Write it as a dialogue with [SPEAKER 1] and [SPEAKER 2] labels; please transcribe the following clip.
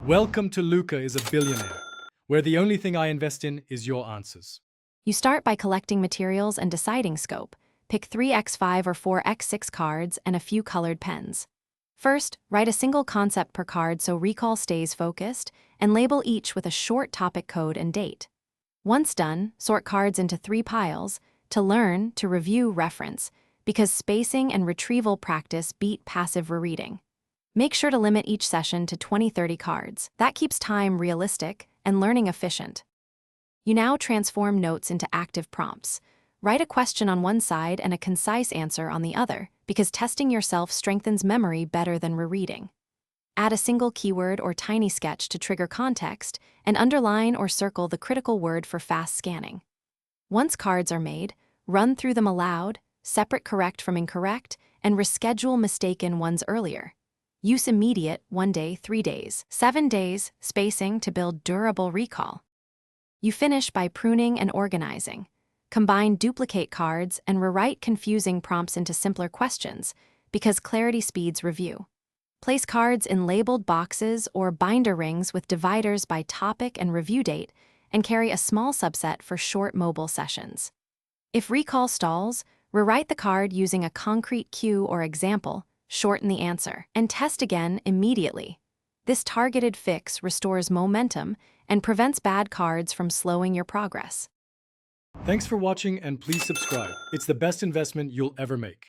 [SPEAKER 1] Welcome to Luca is a Billionaire, where the only thing I invest in is your answers.
[SPEAKER 2] You start by collecting materials and deciding scope. Pick 3x5 or 4x6 cards and a few colored pens. First, write a single concept per card so recall stays focused, and label each with a short topic code and date. Once done, sort cards into 3 piles: to learn, to review, reference, because spacing and retrieval practice beat passive rereading. Make sure to limit each session to 20-30 cards. That keeps time realistic and learning efficient. You now transform notes into active prompts. Write a question on one side and a concise answer on the other, because testing yourself strengthens memory better than rereading. Add a single keyword or tiny sketch to trigger context, and underline or circle the critical word for fast scanning. Once cards are made, run through them aloud, separate correct from incorrect, and reschedule mistaken ones earlier. Use immediate 1 day, 3 days, 7 days spacing to build durable recall. You finish by pruning and organizing. Combine duplicate cards and rewrite confusing prompts into simpler questions, because clarity speeds review. Place cards in labeled boxes or binder rings with dividers by topic and review date, and carry a small subset for short mobile sessions. If recall stalls, rewrite the card using a concrete cue or example, shorten the answer, and test again immediately. This targeted fix restores momentum and prevents bad cards from slowing your progress.
[SPEAKER 1] Thanks for watching and please subscribe. It's the best investment you'll ever make.